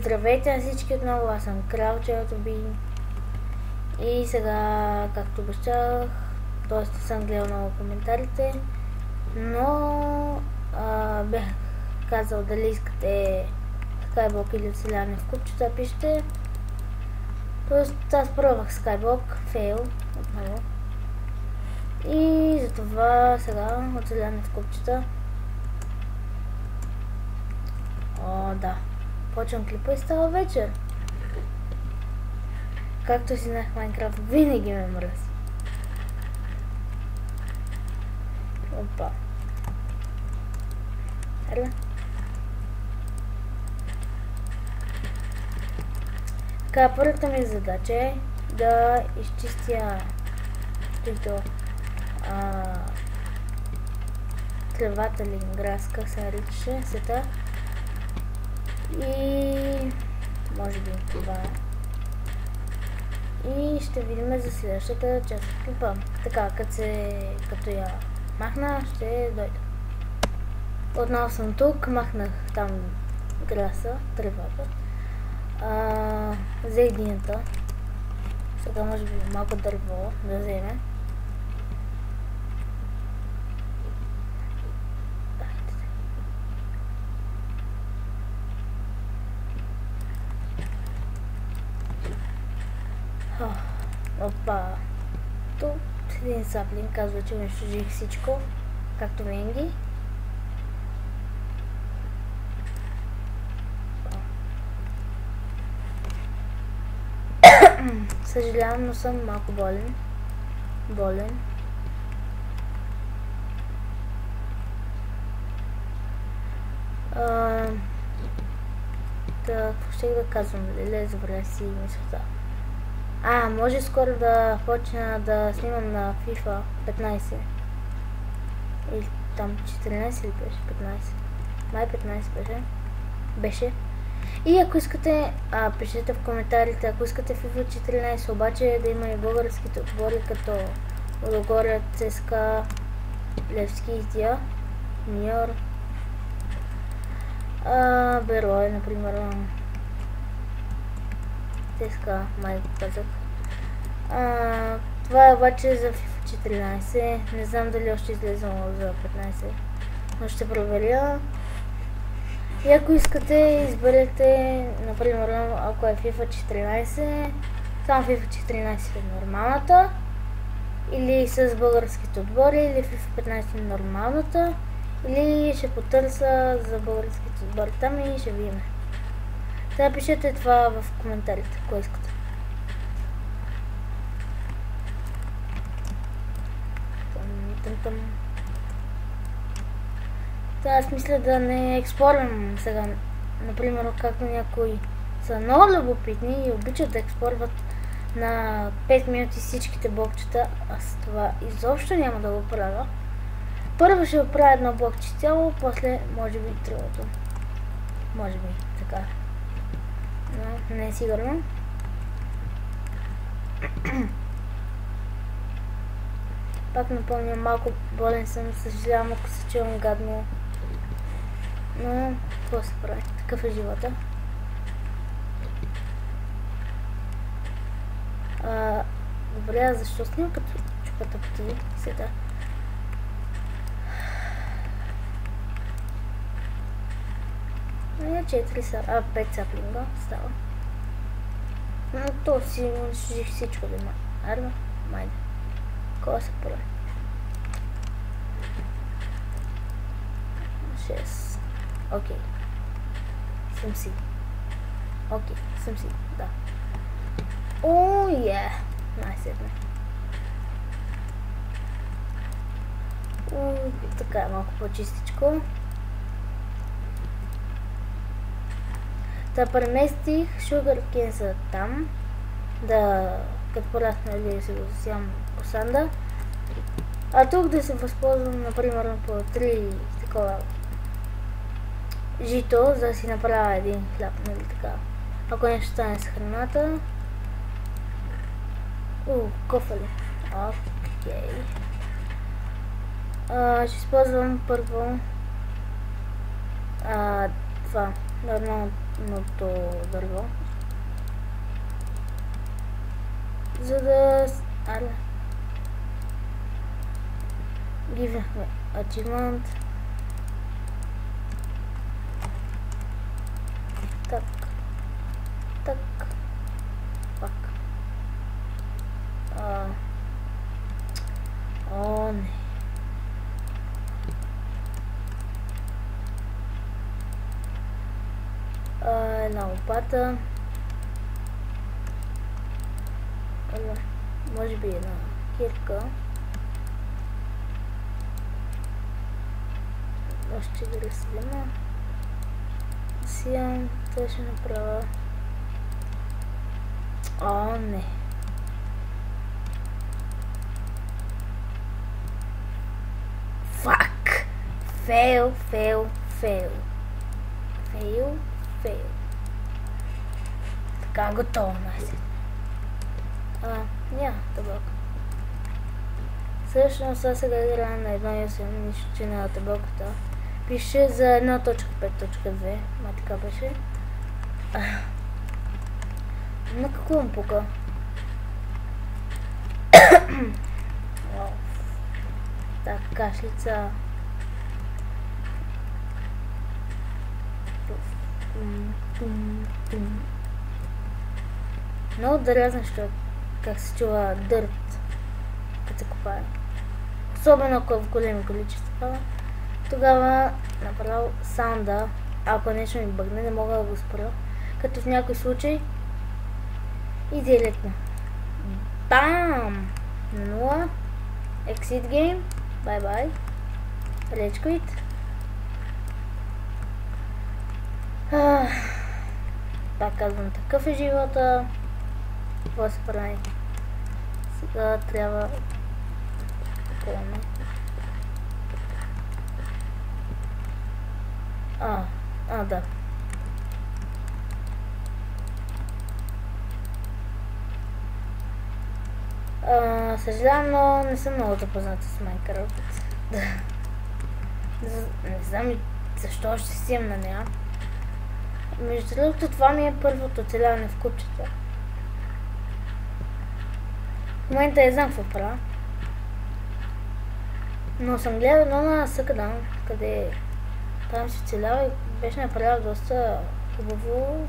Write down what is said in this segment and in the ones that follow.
Здравейте на всички отново, аз съм Крал Челтоби. И сега, както обещах, доста съм гледал много коментарите, но бях казал дали искате Skyblock или оцеляване в купчета, пишете. Тоест аз пробвах Skyblock, фейл отново. И затова сега оцеляване в купчета. О, да. Почвам клипа и става вечер. Както си знаех, Майнкрафт винаги ме мръзи. Опа. Ела. Така, първата ми задача е да изчистя тревата или граска, се наричаше сета. И може би това е. И ще видим за следващата част от клипа. Така, като я махна, ще дойда. Отново съм тук, махнах там граса, тревата. За едината. Сега може би малко дърво да вземе. Опа. Тук един саплин казва, че унищожих всичко, както винаги. Съжалявам, но съм малко болен. Какво ще да казвам? Леле, забравя си мисълта. Може скоро да почна да снимам на FIFA 15. Или там 14 ли беше? 15. Май 15 беше. И ако искате, пишете в коментарите, ако искате FIFA 14, обаче да има и българските отбори, като Лудогорец, ЦСКА, Левски и тия, Ниор, Берой, например. ЦСКА, май казах. Това е обаче за FIFA 14. Не знам дали още излезнало за 15, но ще проверя. И ако искате, изберете, например, ако е FIFA 14, само FIFA 14 е нормалната, или с българските отбори, или FIFA 15 е нормалната, или ще потърся за българските отбори там и ще видим. Сега пишете това в коментарите, ако искате. Аз мисля да не експлорвам сега. Например, както някои са много любопитни и обичат да експлорват на 5 минути всичките блокчета. Аз това изобщо няма да го правя. Първо ще оправя едно блокче цяло, после може би другото. Може би така. Но не е сигурно. Пак напомням, малко болен съм, съжалявам ако се чувам гадно. Но какво се прави? Такъв е живота. Добре, защо снимам като чупата потови? Сега. Не, 4 са, 5 саплинга става. Но то си унищожих всичко да има. Арма, майде. Какво се прави? 6. Окей. Съм си. Да. О, е! Най-сетне. Така е малко по-чистичко. Та преместих Sugarcane за там. Като порасна или се го засявам косанда. А тук да се възползвам, например, по 3 такова жито, за да си направя един хляб, нали така. Ако нещо стане с храната. Кофали. Окей. Ще използвам първо това нормалното дърво. За да... Give achievement. Так. Пак. О, не. Една лопата. Може би една кирка. Още да разсъдима. Сиям, това ще направя. О, не. Фак! Фейл. Така, готово, Настя. Няма табак. Всъщност аз сега играя на 1.8, нищо, че няма табаката. Пише за 1.5.2, така беше. На какво му пука? Так, кашлица. Много дразно, как се чува дърт, като се копае. Особено ако в големи количества. Тогава направо саунда, ако нещо ми бъгне, не мога да го спра. Като в някой случай и директно. Бам! На 0. Exit game. Bye. Rage quit. Пак казвам, такъв е живота. Какво се прави? Сега трябва... Да. Съжалявам, но не съм много запозната с Майнкрафт. Не знам и защо ще си имам на нея. Между другото, това ми е първото оцеляване в купчета. В момента не знам какво правя. Но съм гледал едно на Съкадан, къде там си оцелява и беше направил доста хубаво.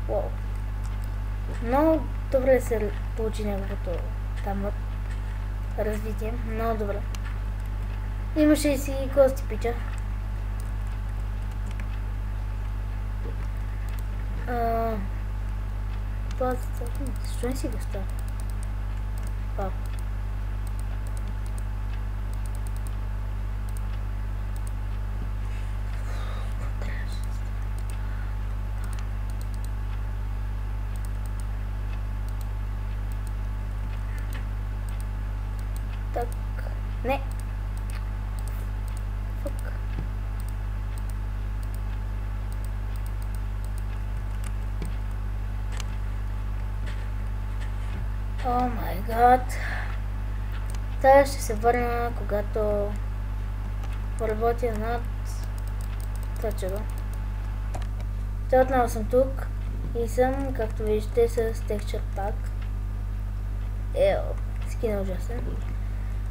Уау. Много добре се получи неговото там развитие. Много добре. Имаше и си гости пича. Това защо не си го става? Пак. Так. Не. Фак. О май гад. Сега ще се върна, когато поработя над това чудо. Та отново съм тук и съм, както виждате, с Texture Pack. Скин е ужасен.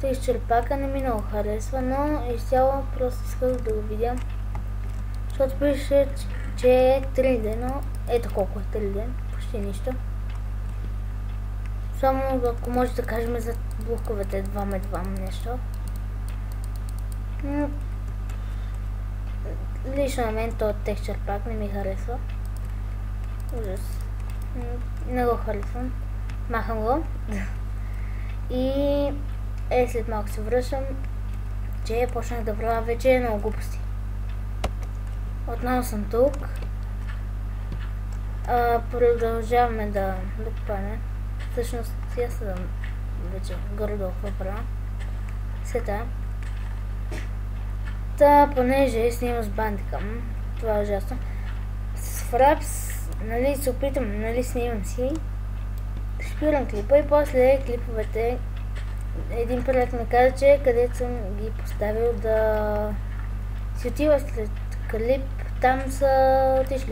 Texture Pack не ми много харесва, но изцяло просто исках да го видя. Защото пише, че е 3D, но ето колко е 3D, почти нищо. Само ако може да кажем за блоковете 2x2 нещо. Лично на мен този Texture Pack не ми харесва. Ужас. Не го харесвам. Махам го. И след малко се връщам, че почнах да правя вече много глупости. Отново съм тук. Продължаваме да копаме. Всъщност я съдам вече горе-долу какво правя. Сета. Та, понеже снимам с бандикъм, това е ужасно. С Fraps, нали, се опитам, нали, снимам си. Спирам клипа и после клиповете един приятел ми каза, че където съм ги поставил да си отива след клип там са отишли.